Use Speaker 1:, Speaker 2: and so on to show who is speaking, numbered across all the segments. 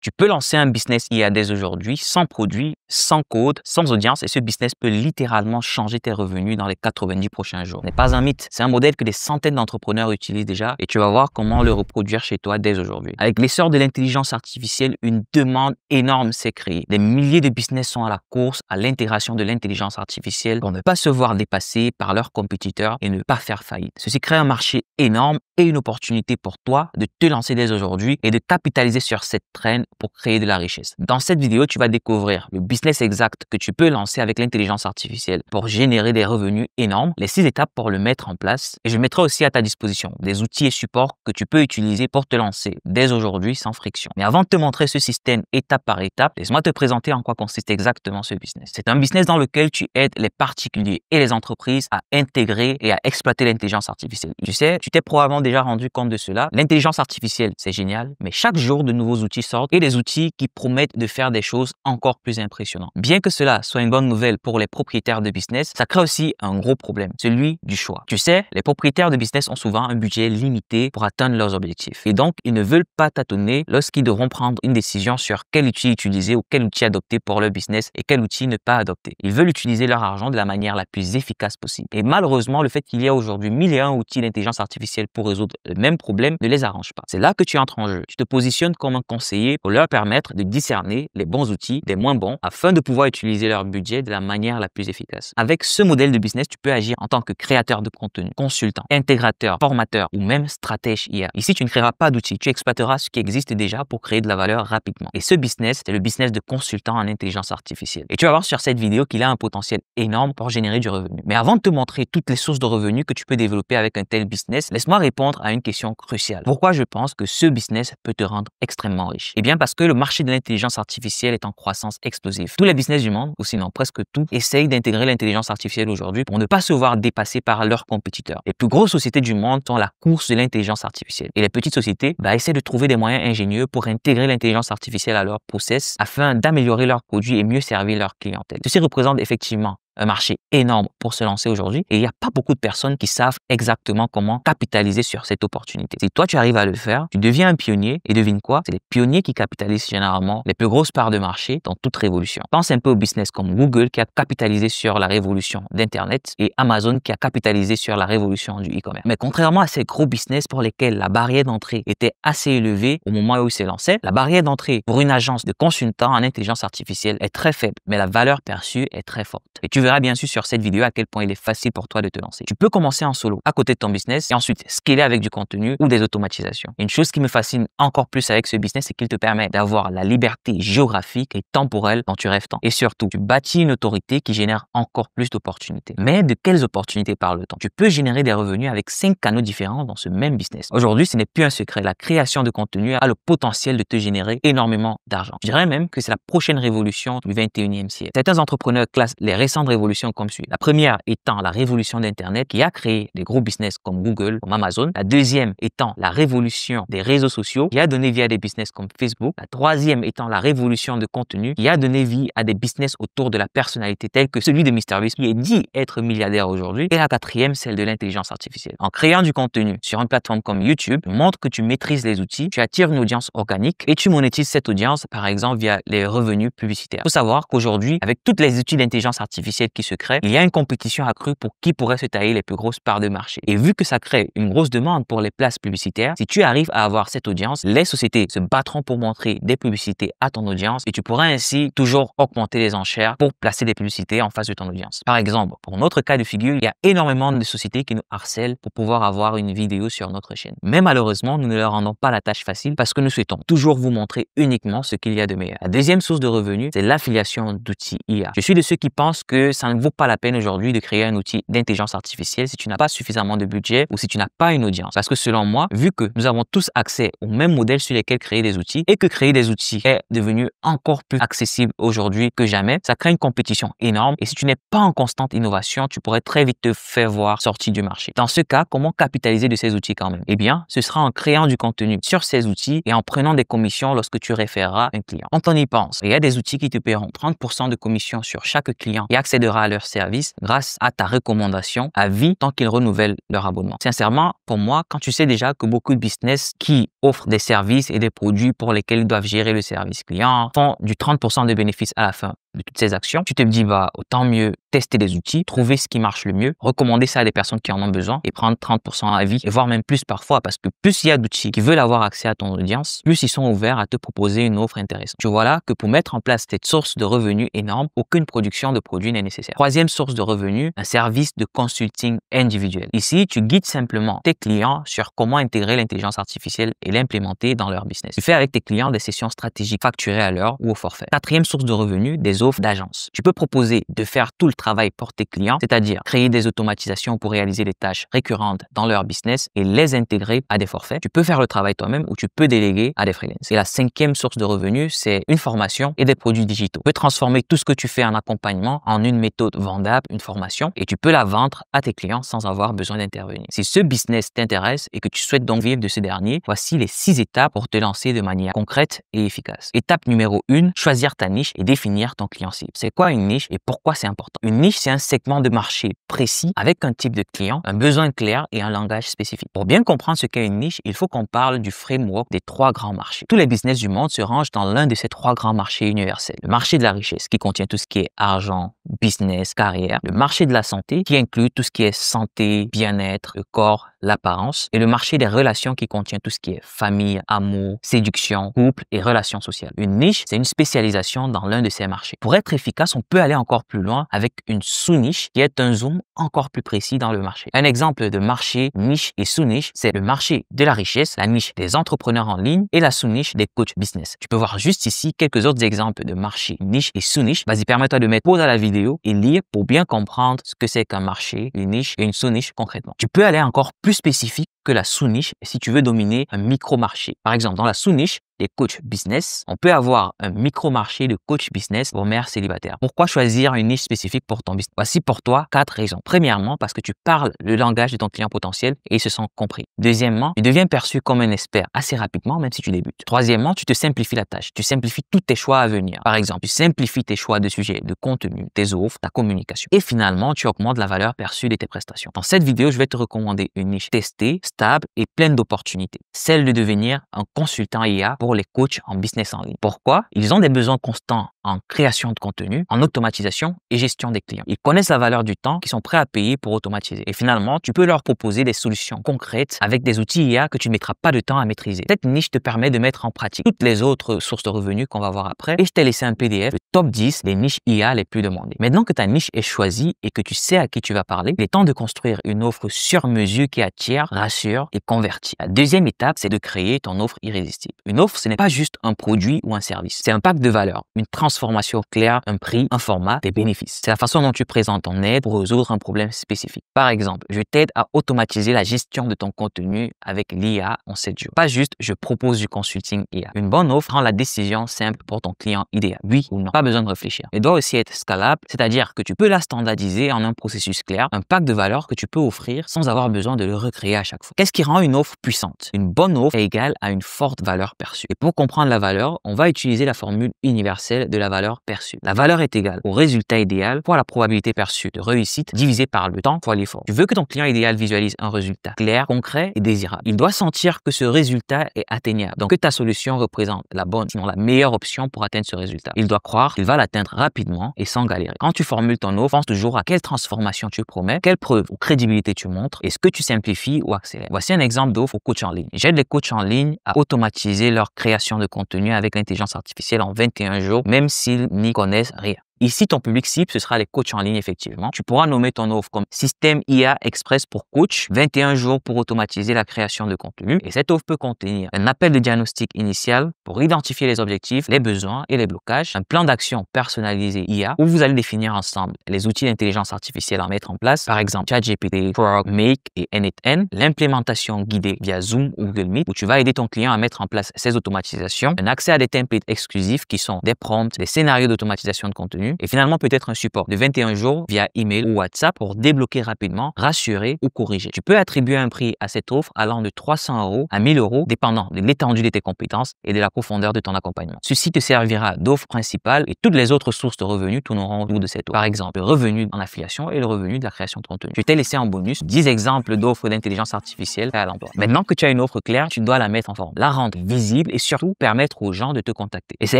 Speaker 1: Tu peux lancer un business IA dès aujourd'hui, sans produit, sans code, sans audience, et ce business peut littéralement changer tes revenus dans les 90 prochains jours. Ce n'est pas un mythe, c'est un modèle que des centaines d'entrepreneurs utilisent déjà et tu vas voir comment le reproduire chez toi dès aujourd'hui. Avec l'essor de l'intelligence artificielle, une demande énorme s'est créée. Des milliers de business sont à la course à l'intégration de l'intelligence artificielle pour ne pas se voir dépassés par leurs compétiteurs et ne pas faire faillite. Ceci crée un marché énorme et une opportunité pour toi de te lancer dès aujourd'hui et de capitaliser sur cette traîne pour créer de la richesse. Dans cette vidéo, tu vas découvrir le business exact que tu peux lancer avec l'intelligence artificielle pour générer des revenus énormes, les 6 étapes pour le mettre en place et je mettrai aussi à ta disposition des outils et supports que tu peux utiliser pour te lancer dès aujourd'hui sans friction. Mais avant de te montrer ce système étape par étape, laisse-moi te présenter en quoi consiste exactement ce business. C'est un business dans lequel tu aides les particuliers et les entreprises à intégrer et à exploiter l'intelligence artificielle. Tu sais, tu t'es probablement déjà rendu compte de cela. L'intelligence artificielle, c'est génial, mais chaque jour de nouveaux outils sortent et des outils qui promettent de faire des choses encore plus impressionnantes. Bien que cela soit une bonne nouvelle pour les propriétaires de business, ça crée aussi un gros problème, celui du choix. Tu sais, les propriétaires de business ont souvent un budget limité pour atteindre leurs objectifs et donc ils ne veulent pas tâtonner lorsqu'ils devront prendre une décision sur quel outil utiliser ou quel outil adopter pour leur business et quel outil ne pas adopter. Ils veulent utiliser leur argent de la manière la plus efficace possible. Et malheureusement, le fait qu'il y a aujourd'hui 1001 outils d'intelligence artificielle pour résoudre le même problème ne les arrange pas. C'est là que tu entres en jeu. Tu te positionnes comme un conseiller pour leur permettre de discerner les bons outils des moins bons afin de pouvoir utiliser leur budget de la manière la plus efficace. Avec ce modèle de business, tu peux agir en tant que créateur de contenu, consultant, intégrateur, formateur ou même stratège IA. Ici, tu ne créeras pas d'outils, tu exploiteras ce qui existe déjà pour créer de la valeur rapidement. Et ce business, c'est le business de consultant en intelligence artificielle. Et tu vas voir sur cette vidéo qu'il a un potentiel énorme pour générer du revenu. Mais avant de te montrer toutes les sources de revenus que tu peux développer avec un tel business, laisse-moi répondre à une question cruciale. Pourquoi je pense que ce business peut te rendre extrêmement riche? Eh bien parce que le marché de l'intelligence artificielle est en croissance explosive. Tous les business du monde, ou sinon presque tout, essayent d'intégrer l'intelligence artificielle aujourd'hui pour ne pas se voir dépassés par leurs compétiteurs. Les plus grosses sociétés du monde sont la course de l'intelligence artificielle. Et les petites sociétés essaient de trouver des moyens ingénieux pour intégrer l'intelligence artificielle à leur process afin d'améliorer leurs produits et mieux servir leur clientèle. Ceci représente effectivement un marché énorme pour se lancer aujourd'hui et il n'y a pas beaucoup de personnes qui savent exactement comment capitaliser sur cette opportunité. Si toi tu arrives à le faire, tu deviens un pionnier et devine quoi? C'est les pionniers qui capitalisent généralement les plus grosses parts de marché dans toute révolution. Pense un peu au business comme Google qui a capitalisé sur la révolution d'Internet et Amazon qui a capitalisé sur la révolution du e-commerce. Mais contrairement à ces gros business pour lesquels la barrière d'entrée était assez élevée au moment où ils se lançaient, la barrière d'entrée pour une agence de consultants en intelligence artificielle est très faible, mais la valeur perçue est très forte. Et tu verras bien sûr sur cette vidéo à quel point il est facile pour toi de te lancer. Tu peux commencer en solo à côté de ton business et ensuite scaler avec du contenu ou des automatisations. Une chose qui me fascine encore plus avec ce business, c'est qu'il te permet d'avoir la liberté géographique et temporelle dont tu rêves tant. Et surtout, tu bâtis une autorité qui génère encore plus d'opportunités. Mais de quelles opportunités parle-t-on? Tu peux générer des revenus avec 5 canaux différents dans ce même business. Aujourd'hui, ce n'est plus un secret. La création de contenu a le potentiel de te générer énormément d'argent. Je dirais même que c'est la prochaine révolution du 21e siècle. Certains entrepreneurs classent les récentes révolutions comme suit. La première étant la révolution d'Internet qui a créé des gros business comme Google, comme Amazon. La deuxième étant la révolution des réseaux sociaux qui a donné vie à des business comme Facebook. La troisième étant la révolution de contenu qui a donné vie à des business autour de la personnalité tels que celui de MrBeast qui est dit être milliardaire aujourd'hui. Et la quatrième, celle de l'intelligence artificielle. En créant du contenu sur une plateforme comme YouTube, tu montres que tu maîtrises les outils, tu attires une audience organique et tu monétises cette audience par exemple via les revenus publicitaires. Il faut savoir qu'aujourd'hui, avec toutes les outils d'intelligence artificielle qui se créent, il y a une compétition accrue pour qui pourrait se tailler les plus grosses parts de marché. Et vu que ça crée une grosse demande pour les places publicitaires, si tu arrives à avoir cette audience, les sociétés se battront pour montrer des publicités à ton audience et tu pourras ainsi toujours augmenter les enchères pour placer des publicités en face de ton audience. Par exemple, pour notre cas de figure, il y a énormément de sociétés qui nous harcèlent pour pouvoir avoir une vidéo sur notre chaîne. Mais malheureusement, nous ne leur rendons pas la tâche facile parce que nous souhaitons toujours vous montrer uniquement ce qu'il y a de meilleur. La deuxième source de revenus, c'est l'affiliation d'outils IA. Je suis de ceux qui pensent que ça ne vaut pas la peine aujourd'hui de créer un outil d'intelligence artificielle si tu n'as pas suffisamment de budget ou si tu n'as pas une audience. Parce que selon moi, vu que nous avons tous accès au même modèle sur lesquels créer des outils et que créer des outils est devenu encore plus accessible aujourd'hui que jamais, ça crée une compétition énorme et si tu n'es pas en constante innovation, tu pourrais très vite te faire voir sortir du marché. Dans ce cas, comment capitaliser de ces outils quand même? Eh bien, ce sera en créant du contenu sur ces outils et en prenant des commissions lorsque tu référeras un client. Quand on y pense, il y a des outils qui te paieront 30% de commission sur chaque client qui accède accédera à leur service grâce à ta recommandation à vie tant qu'ils renouvellent leur abonnement. Sincèrement, pour moi, quand tu sais déjà que beaucoup de business qui offrent des services et des produits pour lesquels ils doivent gérer le service client font du 30% de bénéfices à la fin de toutes ces actions, tu te dis, bah, autant mieux tester des outils, trouver ce qui marche le mieux, recommander ça à des personnes qui en ont besoin et prendre 30% à vie et voire même plus parfois parce que plus il y a d'outils qui veulent avoir accès à ton audience, plus ils sont ouverts à te proposer une offre intéressante. Tu vois là que pour mettre en place cette source de revenus énorme, aucune production de produits n'est nécessaire. Troisième source de revenus, un service de consulting individuel. Ici, tu guides simplement tes clients sur comment intégrer l'intelligence artificielle et l'implémenter dans leur business. Tu fais avec tes clients des sessions stratégiques facturées à l'heure ou au forfait. Quatrième source de revenus, des offres d'agence. Tu peux proposer de faire tout le travail pour tes clients, c'est-à-dire créer des automatisations pour réaliser des tâches récurrentes dans leur business et les intégrer à des forfaits. Tu peux faire le travail toi-même ou tu peux déléguer à des freelances. Et la cinquième source de revenus, c'est une formation et des produits digitaux. Tu peux transformer tout ce que tu fais en accompagnement en une méthode vendable, une formation, et tu peux la vendre à tes clients sans avoir besoin d'intervenir. Si ce business t'intéresse et que tu souhaites donc vivre de ce dernier, voici les 6 étapes pour te lancer de manière concrète et efficace. Étape numéro 1, choisir ta niche et définir ton client cible. C'est quoi une niche et pourquoi c'est important? Une niche, c'est un segment de marché précis avec un type de client, un besoin clair et un langage spécifique. Pour bien comprendre ce qu'est une niche, il faut qu'on parle du framework des 3 grands marchés. Tous les business du monde se rangent dans l'un de ces 3 grands marchés universels. Le marché de la richesse qui contient tout ce qui est argent, business, carrière. Le marché de la santé qui inclut tout ce qui est santé, bien-être, le corps, l'apparence. Et le marché des relations qui contient tout ce qui est famille, amour, séduction, couple et relations sociales. Une niche, c'est une spécialisation dans l'un de ces marchés. Pour être efficace, on peut aller encore plus loin avec une sous-niche qui est un zoom encore plus précis dans le marché. Un exemple de marché, niche et sous-niche, c'est le marché de la richesse, la niche des entrepreneurs en ligne et la sous-niche des coachs business. Tu peux voir juste ici quelques autres exemples de marché, niche et sous-niche. Vas-y, permets-toi de mettre pause à la vidéo et lire pour bien comprendre ce que c'est qu'un marché, une niche et une sous-niche concrètement. Tu peux aller encore plus spécifique que la sous-niche si tu veux dominer un micro-marché. Par exemple, dans la sous-niche des coachs business, on peut avoir un micro-marché de coach business pour mères célibataires. Pourquoi choisir une niche spécifique pour ton business? Voici pour toi 4 raisons. Premièrement, parce que tu parles le langage de ton client potentiel et ils se sentent compris. Deuxièmement, tu deviens perçu comme un expert assez rapidement, même si tu débutes. Troisièmement, tu te simplifies la tâche. Tu simplifies tous tes choix à venir. Par exemple, tu simplifies tes choix de sujets, de contenu, tes offres, ta communication. Et finalement, tu augmentes la valeur perçue de tes prestations. Dans cette vidéo, je vais te recommander une niche testée, stable et pleine d'opportunités. Celle de devenir un consultant IA pour les coachs en business en ligne. Pourquoi? Ils ont des besoins constants en création de contenu, en automatisation et gestion des clients. Ils connaissent la valeur du temps qu'ils sont prêts à payer pour automatiser. Et finalement, tu peux leur proposer des solutions concrètes avec des outils IA que tu ne mettras pas de temps à maîtriser. Cette niche te permet de mettre en pratique toutes les autres sources de revenus qu'on va voir après. Et je t'ai laissé un PDF, le top 10 des niches IA les plus demandées. Maintenant que ta niche est choisie et que tu sais à qui tu vas parler, il est temps de construire une offre sur mesure qui attire, rassure et convertit. La deuxième étape, c'est de créer ton offre irrésistible. Une offre, ce n'est pas juste un produit ou un service. C'est un pack de valeurs, une transformation claire, un prix, un format, des bénéfices. C'est la façon dont tu présentes ton aide pour résoudre un problème spécifique. Par exemple, je t'aide à automatiser la gestion de ton contenu avec l'IA en 7 jours. Pas juste, je propose du consulting IA. Une bonne offre rend la décision simple pour ton client idéal. Oui ou non. Pas besoin de réfléchir. Elle doit aussi être scalable, c'est-à-dire que tu peux la standardiser en un processus clair, un pack de valeurs que tu peux offrir sans avoir besoin de le recréer à chaque fois. Qu'est-ce qui rend une offre puissante? Une bonne offre est égale à une forte valeur perçue. Et pour comprendre la valeur, on va utiliser la formule universelle de la valeur perçue. La valeur est égale au résultat idéal fois la probabilité perçue de réussite divisée par le temps fois l'effort. Tu veux que ton client idéal visualise un résultat clair, concret et désirable. Il doit sentir que ce résultat est atteignable, donc que ta solution représente la bonne, sinon la meilleure option pour atteindre ce résultat. Il doit croire qu'il va l'atteindre rapidement et sans galérer. Quand tu formules ton offre, pense toujours à quelle transformation tu promets, quelle preuve ou crédibilité tu montres et ce que tu simplifies ou accélères. Voici un exemple d'offre aux coachs en ligne. J'aide les coachs en ligne à automatiser leur création de contenu avec l'intelligence artificielle en 21 jours, même s'ils n'y connaissent rien. Ici, ton public cible, ce sera les coachs en ligne, effectivement. Tu pourras nommer ton offre comme Système IA Express pour coach, 21 jours pour automatiser la création de contenu. Et cette offre peut contenir un appel de diagnostic initial pour identifier les objectifs, les besoins et les blocages, un plan d'action personnalisé IA où vous allez définir ensemble les outils d'intelligence artificielle à mettre en place, par exemple ChatGPT, Frog, Make et n8n, l'implémentation guidée via Zoom ou Google Meet où tu vas aider ton client à mettre en place ces automatisations, un accès à des templates exclusifs qui sont des prompts, des scénarios d'automatisation de contenu, contenu et finalement peut-être un support de 21 jours via email ou WhatsApp pour débloquer rapidement, rassurer ou corriger. Tu peux attribuer un prix à cette offre allant de 300 € à 1000 € dépendant de l'étendue de tes compétences et de la profondeur de ton accompagnement. Ceci te servira d'offre principale et toutes les autres sources de revenus tourneront autour de cette offre. Par exemple, le revenu en affiliation et le revenu de la création de contenu. Je t'ai laissé en bonus 10 exemples d'offres d'intelligence artificielle à l'emploi. Maintenant que tu as une offre claire, tu dois la mettre en forme, la rendre visible et surtout permettre aux gens de te contacter. Et c'est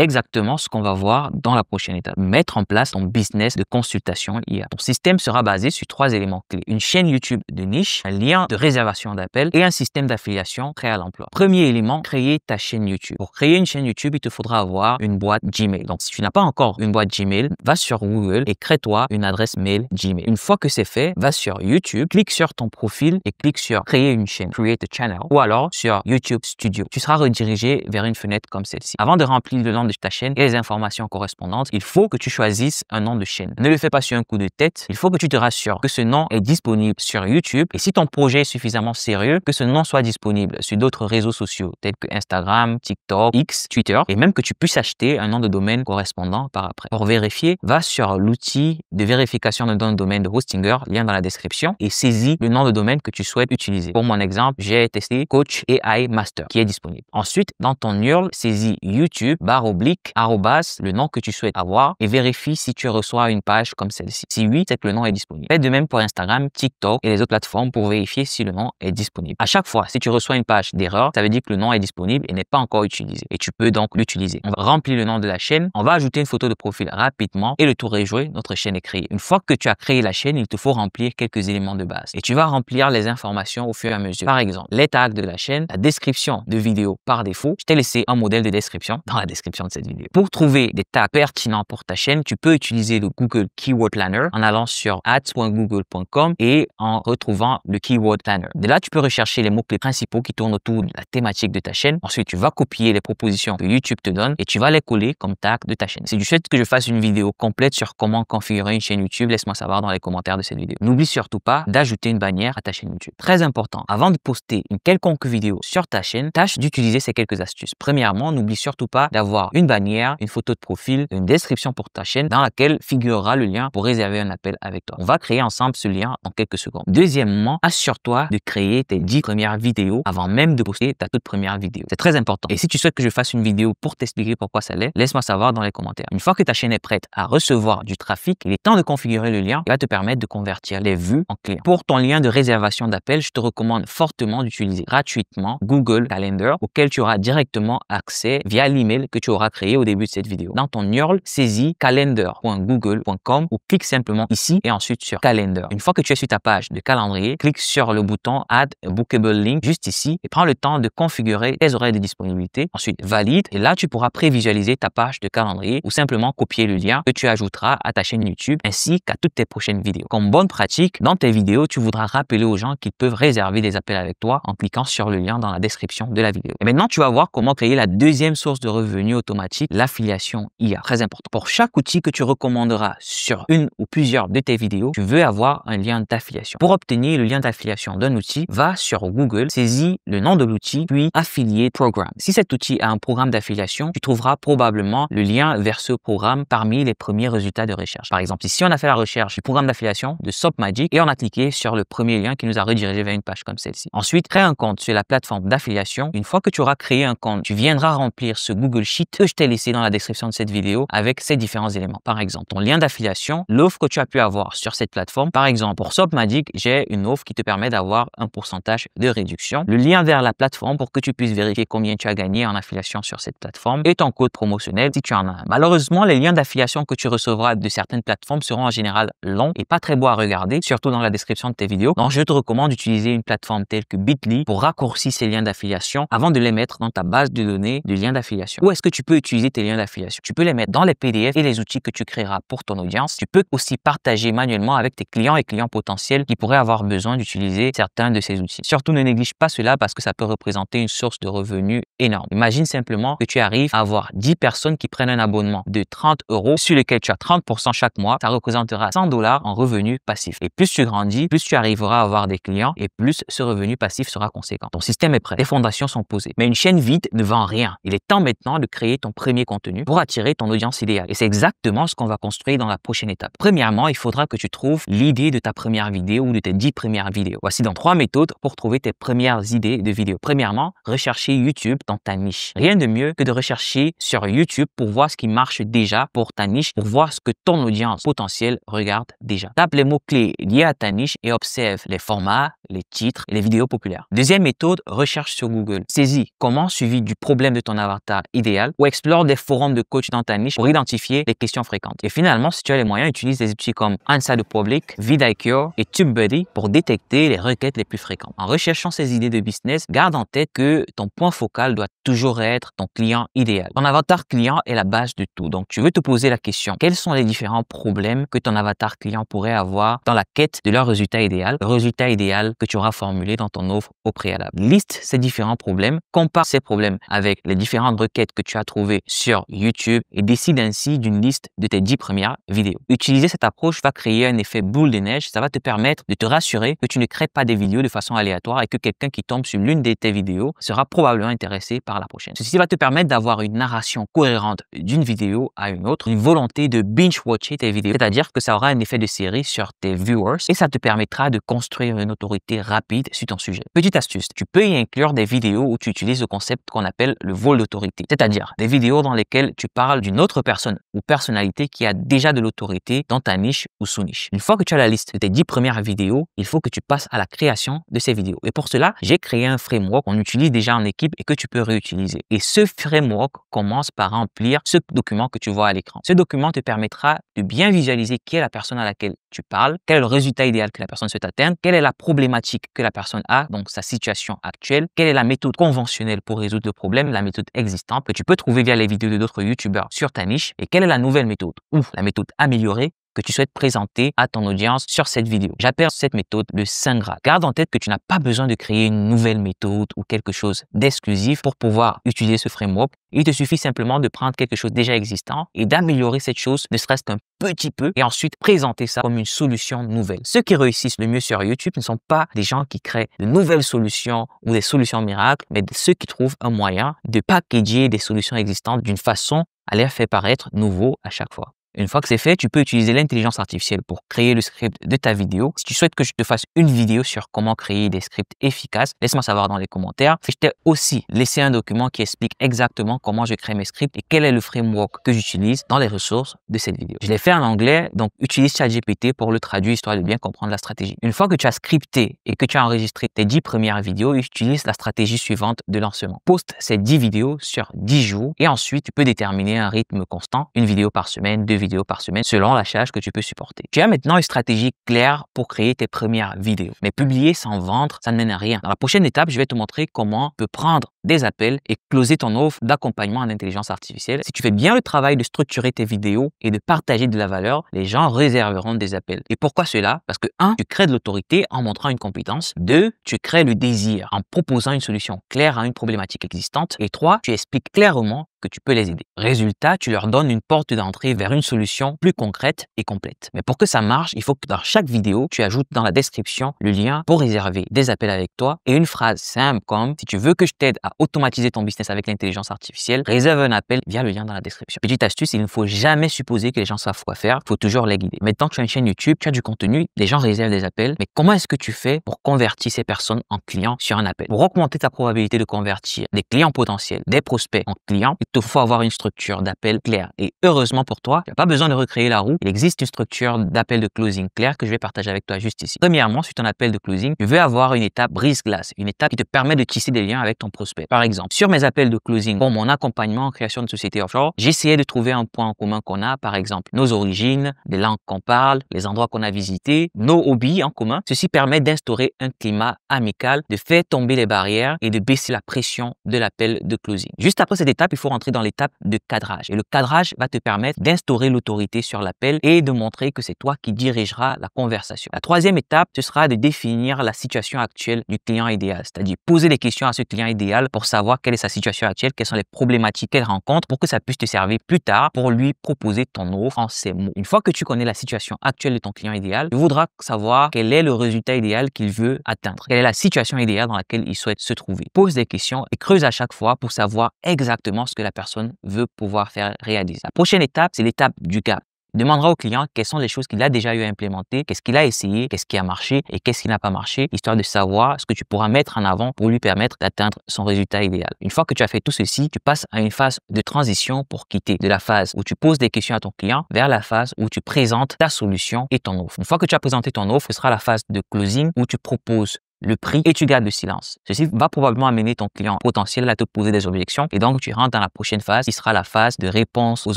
Speaker 1: exactement ce qu'on va voir dans la prochaine étape. Mettre en place ton business de consultation IA. Ton système sera basé sur 3 éléments clés. Une chaîne YouTube de niche, un lien de réservation d'appel et un système d'affiliation prêt à l'emploi. Premier élément, créer ta chaîne YouTube. Pour créer une chaîne YouTube, il te faudra avoir une boîte Gmail. Donc, si tu n'as pas encore une boîte Gmail, va sur Google et crée-toi une adresse mail Gmail. Une fois que c'est fait, va sur YouTube, clique sur ton profil et clique sur créer une chaîne, create a channel, ou alors sur YouTube Studio. Tu seras redirigé vers une fenêtre comme celle-ci. Avant de remplir le nom de ta chaîne et les informations correspondantes, il faut que tu choisisses un nom de chaîne. Ne le fais pas sur un coup de tête. Il faut que tu te rassures que ce nom est disponible sur YouTube et si ton projet est suffisamment sérieux, que ce nom soit disponible sur d'autres réseaux sociaux tels que Instagram, TikTok, X, Twitter et même que tu puisses acheter un nom de domaine correspondant par après. Pour vérifier, va sur l'outil de vérification de nom de domaine de Hostinger, lien dans la description et saisis le nom de domaine que tu souhaites utiliser. Pour mon exemple, j'ai testé Coach AI Master qui est disponible. Ensuite, dans ton URL, saisis YouTube, /, le nom que tu souhaites avoir et vérifie si tu reçois une page comme celle-ci. Si oui, c'est que le nom est disponible. Fais de même pour Instagram, TikTok et les autres plateformes pour vérifier si le nom est disponible. À chaque fois, si tu reçois une page d'erreur, ça veut dire que le nom est disponible et n'est pas encore utilisé. Et tu peux donc l'utiliser. On va remplir le nom de la chaîne, on va ajouter une photo de profil rapidement et le tour est joué, notre chaîne est créée. Une fois que tu as créé la chaîne, il te faut remplir quelques éléments de base. Et tu vas remplir les informations au fur et à mesure. Par exemple, les tags de la chaîne, la description de vidéo par défaut. Je t'ai laissé un modèle de description dans la description de cette vidéo. Pour trouver des tags pertinents pour ta chaîne, tu peux utiliser le Google Keyword Planner en allant sur ads.google.com et en retrouvant le Keyword Planner. De là, tu peux rechercher les mots-clés principaux qui tournent autour de la thématique de ta chaîne. Ensuite, tu vas copier les propositions que YouTube te donne et tu vas les coller comme tag de ta chaîne. Si tu souhaites que je fasse une vidéo complète sur comment configurer une chaîne YouTube, laisse-moi savoir dans les commentaires de cette vidéo. N'oublie surtout pas d'ajouter une bannière à ta chaîne YouTube. Très important, avant de poster une quelconque vidéo sur ta chaîne, tâche d'utiliser ces quelques astuces. Premièrement, n'oublie surtout pas d'avoir une bannière, une photo de profil, une description pour ta chaîne dans laquelle figurera le lien pour réserver un appel avec toi. On va créer ensemble ce lien en quelques secondes. Deuxièmement, assure-toi de créer tes 10 premières vidéos avant même de poster ta toute première vidéo. C'est très important. Et si tu souhaites que je fasse une vidéo pour t'expliquer pourquoi ça l'est, laisse-moi savoir dans les commentaires. Une fois que ta chaîne est prête à recevoir du trafic, il est temps de configurer le lien qui va te permettre de convertir les vues en clients. Pour ton lien de réservation d'appel, je te recommande fortement d'utiliser gratuitement Google Calendar auquel tu auras directement accès via l'email que tu auras créé au début de cette vidéo. Dans ton URL, saisis calendar.google.com ou clique simplement ici et ensuite sur Calendar. Une fois que tu es sur ta page de calendrier, clique sur le bouton Add a Bookable Link juste ici et prends le temps de configurer tes horaires de disponibilité. Ensuite, valide et là, tu pourras prévisualiser ta page de calendrier ou simplement copier le lien que tu ajouteras à ta chaîne YouTube ainsi qu'à toutes tes prochaines vidéos. Comme bonne pratique, dans tes vidéos, tu voudras rappeler aux gens qu'ils peuvent réserver des appels avec toi en cliquant sur le lien dans la description de la vidéo. Et maintenant, tu vas voir comment créer la deuxième source de revenus automatique, l'affiliation IA. Très important. Pour chaque outil que tu recommanderas sur une ou plusieurs de tes vidéos, tu veux avoir un lien d'affiliation. Pour obtenir le lien d'affiliation d'un outil, va sur Google, saisis le nom de l'outil, puis Affiliate Program. Si cet outil a un programme d'affiliation, tu trouveras probablement le lien vers ce programme parmi les premiers résultats de recherche. Par exemple, ici, on a fait la recherche du programme d'affiliation de SopMagic et on a cliqué sur le premier lien qui nous a redirigé vers une page comme celle-ci. Ensuite, crée un compte sur la plateforme d'affiliation. Une fois que tu auras créé un compte, tu viendras remplir ce Google Sheet que je t'ai laissé dans la description de cette vidéo avec ces différents éléments. Par exemple, ton lien d'affiliation, l'offre que tu as pu avoir sur cette plateforme. Par exemple, pour SopMagic, j'ai une offre qui te permet d'avoir un pourcentage de réduction. Le lien vers la plateforme pour que tu puisses vérifier combien tu as gagné en affiliation sur cette plateforme et ton code promotionnel si tu en as. Malheureusement, les liens d'affiliation que tu recevras de certaines plateformes seront en général longs et pas très beaux à regarder, surtout dans la description de tes vidéos. Donc, je te recommande d'utiliser une plateforme telle que Bitly pour raccourcir ces liens d'affiliation avant de les mettre dans ta base de données de liens d'affiliation. Où est-ce que tu peux utiliser tes liens d'affiliation? Tu peux les mettre dans les PDF et les outils que tu créeras pour ton audience. Tu peux aussi partager manuellement avec tes clients et clients potentiels qui pourraient avoir besoin d'utiliser certains de ces outils. Surtout, ne néglige pas cela parce que ça peut représenter une source de revenus énorme. Imagine simplement que tu arrives à avoir 10 personnes qui prennent un abonnement de 30 € sur lequel tu as 30% chaque mois. Ça représentera 100 $ en revenus passifs. Et plus tu grandis, plus tu arriveras à avoir des clients et plus ce revenu passif sera conséquent. Ton système est prêt. Les fondations sont posées. Mais une chaîne vide ne vend rien. Il est temps maintenant de créer ton premier contenu pour attirer ton audience idéale. Et c'est exactement exactement ce qu'on va construire dans la prochaine étape. Premièrement, il faudra que tu trouves l'idée de ta première vidéo ou de tes 10 premières vidéos. Voici donc 3 méthodes pour trouver tes premières idées de vidéos. Premièrement, rechercher YouTube dans ta niche. Rien de mieux que de rechercher sur YouTube pour voir ce qui marche déjà pour ta niche, pour voir ce que ton audience potentielle regarde déjà. Tape les mots-clés liés à ta niche et observe les formats, les titres et les vidéos populaires. Deuxième méthode, recherche sur Google. Saisis comment suivi du problème de ton avatar idéal ou explore des forums de coach dans ta niche pour identifier les questions fréquentes. Et finalement, si tu as les moyens, utilise des outils comme Answer the Public, vidIQ et TubeBuddy pour détecter les requêtes les plus fréquentes. En recherchant ces idées de business, garde en tête que ton point focal doit toujours être ton client idéal. Ton avatar client est la base de tout. Donc, tu veux te poser la question, quels sont les différents problèmes que ton avatar client pourrait avoir dans la quête de leur résultat idéal, le résultat idéal que tu auras formulé dans ton offre au préalable. Liste ces différents problèmes, compare ces problèmes avec les différentes requêtes que tu as trouvées sur YouTube et décide ainsi d'une liste de tes 10 premières vidéos. Utiliser cette approche va créer un effet boule de neige. Ça va te permettre de te rassurer que tu ne crées pas des vidéos de façon aléatoire et que quelqu'un qui tombe sur l'une de tes vidéos sera probablement intéressé par la prochaine. Ceci va te permettre d'avoir une narration cohérente d'une vidéo à une autre, une volonté de binge-watcher tes vidéos, c'est-à-dire que ça aura un effet de série sur tes viewers et ça te permettra de construire une autorité rapide sur ton sujet. Petite astuce, tu peux y inclure des vidéos où tu utilises le concept qu'on appelle le vol d'autorité, c'est-à-dire des vidéos dans lesquelles tu parles d'une autre personne ou personnalité qui a déjà de l'autorité dans ta niche ou sous-niche. Une fois que tu as la liste de tes 10 premières vidéos, il faut que tu passes à la création de ces vidéos. Et pour cela, j'ai créé un framework qu'on utilise déjà en équipe et que tu peux réutiliser. Et ce framework commence par remplir ce document que tu vois à l'écran. Ce document te permettra de bien visualiser qui est la personne à laquelle tu parles, quel est le résultat idéal que la personne souhaite atteindre, quelle est la problématique que la personne a, donc sa situation actuelle, quelle est la méthode conventionnelle pour résoudre le problème, la méthode existante que tu peux trouver via les vidéos de d'autres youtubeurs sur ta niche et quelle est la nouvelle méthode ou la méthode améliorée que tu souhaites présenter à ton audience sur cette vidéo. J'appelle cette méthode le 5 grades. Garde en tête que tu n'as pas besoin de créer une nouvelle méthode ou quelque chose d'exclusif pour pouvoir utiliser ce framework. Il te suffit simplement de prendre quelque chose déjà existant et d'améliorer cette chose, ne serait-ce qu'un petit peu, et ensuite présenter ça comme une solution nouvelle. Ceux qui réussissent le mieux sur YouTube ne sont pas des gens qui créent de nouvelles solutions ou des solutions miracles, mais ceux qui trouvent un moyen de packager des solutions existantes d'une façon à les faire paraître nouveaux à chaque fois. Une fois que c'est fait, tu peux utiliser l'intelligence artificielle pour créer le script de ta vidéo. Si tu souhaites que je te fasse une vidéo sur comment créer des scripts efficaces, laisse-moi savoir dans les commentaires. Je t'ai aussi laissé un document qui explique exactement comment je crée mes scripts et quel est le framework que j'utilise dans les ressources de cette vidéo. Je l'ai fait en anglais, donc utilise ChatGPT pour le traduire histoire de bien comprendre la stratégie. Une fois que tu as scripté et que tu as enregistré tes 10 premières vidéos, utilise la stratégie suivante de lancement. Poste ces 10 vidéos sur 10 jours et ensuite tu peux déterminer un rythme constant, une vidéo par semaine, 2 vidéos par semaine selon la charge que tu peux supporter. Tu as maintenant une stratégie claire pour créer tes premières vidéos. Mais publier sans vendre, ça ne mène à rien. Dans la prochaine étape, je vais te montrer comment tu peux prendre des appels et closer ton offre d'accompagnement en intelligence artificielle. Si tu fais bien le travail de structurer tes vidéos et de partager de la valeur, les gens réserveront des appels. Et pourquoi cela? Parce que 1, tu crées de l'autorité en montrant une compétence. 2, tu crées le désir en proposant une solution claire à une problématique existante. Et 3, tu expliques clairement que tu peux les aider. Résultat, tu leur donnes une porte d'entrée vers une solution plus concrète et complète. Mais pour que ça marche, il faut que dans chaque vidéo, tu ajoutes dans la description le lien pour réserver des appels avec toi et une phrase simple comme « Si tu veux que je t'aide à automatiser ton business avec l'intelligence artificielle, réserve un appel via le lien dans la description. » Petite astuce, il ne faut jamais supposer que les gens savent quoi faire, il faut toujours les guider. Maintenant que tu as une chaîne YouTube, tu as du contenu, les gens réservent des appels, mais comment est-ce que tu fais pour convertir ces personnes en clients sur un appel? Pour augmenter ta probabilité de convertir des clients potentiels, des prospects en clients, il te faut avoir une structure d'appel claire. Et heureusement pour toi, tu n'as pas besoin de recréer la roue. Il existe une structure d'appel de closing claire que je vais partager avec toi juste ici. Premièrement, sur ton appel de closing, tu veux avoir une étape brise-glace, une étape qui te permet de tisser des liens avec ton prospect. Par exemple, sur mes appels de closing pour mon accompagnement en création de société offshore, j'essayais de trouver un point en commun qu'on a, par exemple, nos origines, les langues qu'on parle, les endroits qu'on a visités, nos hobbies en commun. Ceci permet d'instaurer un climat amical, de faire tomber les barrières et de baisser la pression de l'appel de closing. Juste après cette étape, il faut rentrer dans l'étape de cadrage. Et le cadrage va te permettre d'instaurer l'autorité sur l'appel et de montrer que c'est toi qui dirigeras la conversation. La troisième étape, ce sera de définir la situation actuelle du client idéal, c'est-à-dire poser des questions à ce client idéal pour savoir quelle est sa situation actuelle, quelles sont les problématiques qu'elle rencontre pour que ça puisse te servir plus tard pour lui proposer ton offre en ces mots. Une fois que tu connais la situation actuelle de ton client idéal, tu voudras savoir quel est le résultat idéal qu'il veut atteindre, quelle est la situation idéale dans laquelle il souhaite se trouver. Pose des questions et creuse à chaque fois pour savoir exactement ce que la personne veut pouvoir faire réaliser. La prochaine étape, c'est l'étape du gap. Il demandera au client quelles sont les choses qu'il a déjà eu à implémenter, qu'est-ce qu'il a essayé, qu'est-ce qui a marché et qu'est-ce qui n'a pas marché, histoire de savoir ce que tu pourras mettre en avant pour lui permettre d'atteindre son résultat idéal. Une fois que tu as fait tout ceci, tu passes à une phase de transition pour quitter de la phase où tu poses des questions à ton client vers la phase où tu présentes ta solution et ton offre. Une fois que tu as présenté ton offre, ce sera la phase de closing où tu proposes le prix et tu gardes le silence. Ceci va probablement amener ton client potentiel à te poser des objections et donc tu rentres dans la prochaine phase qui sera la phase de réponse aux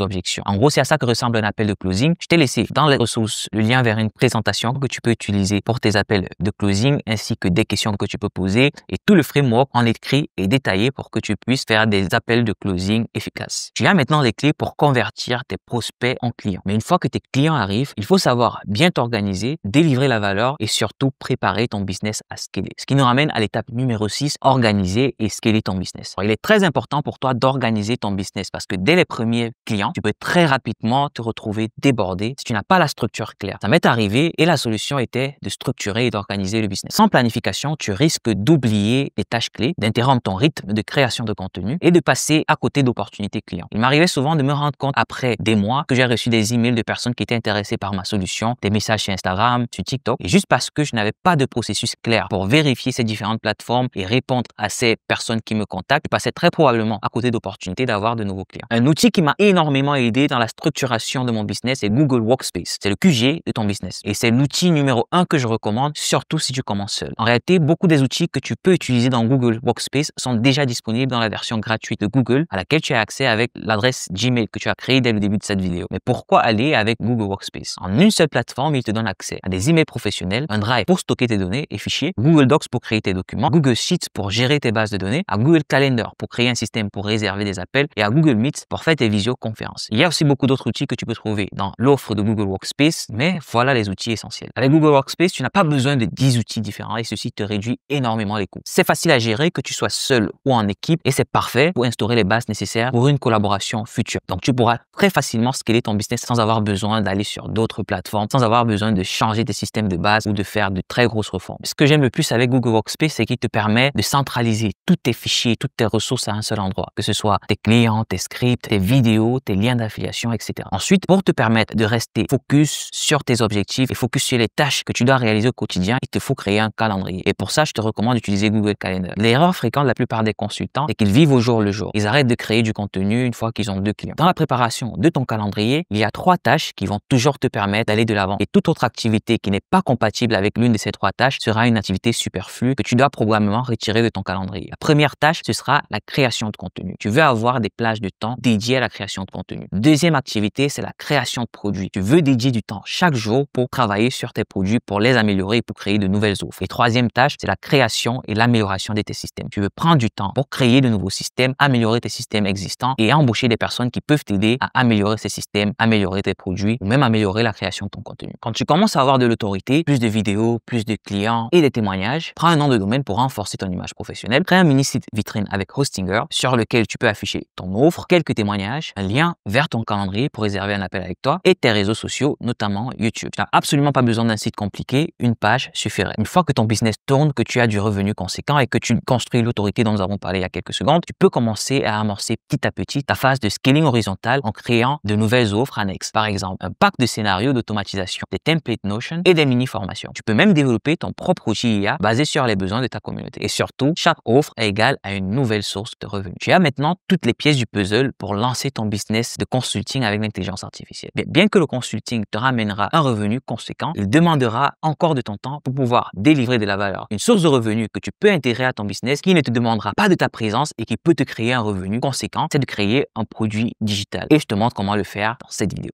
Speaker 1: objections. En gros, c'est à ça que ressemble un appel de closing. Je t'ai laissé dans les ressources le lien vers une présentation que tu peux utiliser pour tes appels de closing ainsi que des questions que tu peux poser et tout le framework en écrit et détaillé pour que tu puisses faire des appels de closing efficaces. Tu as maintenant les clés pour convertir tes prospects en clients. Mais une fois que tes clients arrivent, il faut savoir bien t'organiser, délivrer la valeur et surtout préparer ton business à scaler. Ce qui nous ramène à l'étape numéro 6, organiser et scaler ton business. Alors, il est très important pour toi d'organiser ton business parce que dès les premiers clients, tu peux très rapidement te retrouver débordé si tu n'as pas la structure claire. Ça m'est arrivé et la solution était de structurer et d'organiser le business. Sans planification, tu risques d'oublier les tâches clés, d'interrompre ton rythme de création de contenu et de passer à côté d'opportunités clients. Il m'arrivait souvent de me rendre compte après des mois que j'ai reçu des emails de personnes qui étaient intéressées par ma solution, des messages sur Instagram, sur TikTok et juste parce que je n'avais pas de processus clair pour vérifier ces différentes plateformes et répondre à ces personnes qui me contactent, je passais très probablement à côté d'opportunités d'avoir de nouveaux clients. Un outil qui m'a énormément aidé dans la structuration de mon business est Google Workspace. C'est le QG de ton business et c'est l'outil numéro 1 que je recommande, surtout si tu commences seul. En réalité, beaucoup des outils que tu peux utiliser dans Google Workspace sont déjà disponibles dans la version gratuite de Google à laquelle tu as accès avec l'adresse Gmail que tu as créée dès le début de cette vidéo. Mais pourquoi aller avec Google Workspace? En une seule plateforme, il te donne accès à des emails professionnels, un Drive pour stocker tes données et fichiers, Google Docs pour créer tes documents, Google Sheets pour gérer tes bases de données, à Google Calendar pour créer un système pour réserver des appels et à Google Meet pour faire tes visioconférences. Il y a aussi beaucoup d'autres outils que tu peux trouver dans l'offre de Google Workspace, mais voilà les outils essentiels. Avec Google Workspace, tu n'as pas besoin de 10 outils différents et ceci te réduit énormément les coûts. C'est facile à gérer que tu sois seul ou en équipe et c'est parfait pour instaurer les bases nécessaires pour une collaboration future. Donc tu pourras très facilement scaler ton business sans avoir besoin d'aller sur d'autres plateformes, sans avoir besoin de changer tes systèmes de base ou de faire de très grosses réformes. Ce que j'aime le plus avec Google Workspace, c'est qu'il te permet de centraliser tous tes fichiers, toutes tes ressources à un seul endroit, que ce soit tes clients, tes scripts, tes vidéos, tes liens d'affiliation, etc. Ensuite, pour te permettre de rester focus sur tes objectifs et focus sur les tâches que tu dois réaliser au quotidien, il te faut créer un calendrier. Et pour ça, je te recommande d'utiliser Google Calendar. L'erreur fréquente de la plupart des consultants, c'est qu'ils vivent au jour le jour. Ils arrêtent de créer du contenu une fois qu'ils ont 2 clients. Dans la préparation de ton calendrier, il y a 3 tâches qui vont toujours te permettre d'aller de l'avant. Et toute autre activité qui n'est pas compatible avec l'une de ces 3 tâches sera une activité superflue que tu dois probablement retirer de ton calendrier. La première tâche, ce sera la création de contenu. Tu veux avoir des plages de temps dédiées à la création de contenu. Deuxième activité, c'est la création de produits. Tu veux dédier du temps chaque jour pour travailler sur tes produits, pour les améliorer et pour créer de nouvelles offres. Et troisième tâche, c'est la création et l'amélioration de tes systèmes. Tu veux prendre du temps pour créer de nouveaux systèmes, améliorer tes systèmes existants et embaucher des personnes qui peuvent t'aider à améliorer ces systèmes, améliorer tes produits ou même améliorer la création de ton contenu. Quand tu commences à avoir de l'autorité, plus de vidéos, plus de clients et des témoignages, prends un nom de domaine pour renforcer ton image professionnelle. Crée un mini site vitrine avec Hostinger sur lequel tu peux afficher ton offre, quelques témoignages, un lien vers ton calendrier pour réserver un appel avec toi et tes réseaux sociaux, notamment YouTube. Tu n'as absolument pas besoin d'un site compliqué, une page suffirait. Une fois que ton business tourne, que tu as du revenu conséquent et que tu construis l'autorité dont nous avons parlé il y a quelques secondes, tu peux commencer à amorcer petit à petit ta phase de scaling horizontal en créant de nouvelles offres annexes. Par exemple, un pack de scénarios d'automatisation, des templates Notion et des mini-formations. Tu peux même développer ton propre outil IA basé sur les besoins de ta communauté. Et surtout, chaque offre est égale à une nouvelle source de revenus. Tu as maintenant toutes les pièces du puzzle pour lancer ton business de consulting avec l'intelligence artificielle. Bien que le consulting te ramènera un revenu conséquent, il demandera encore de ton temps pour pouvoir délivrer de la valeur. Une source de revenus que tu peux intégrer à ton business qui ne te demandera pas de ta présence et qui peut te créer un revenu conséquent, c'est de créer un produit digital. Et je te montre comment le faire dans cette vidéo.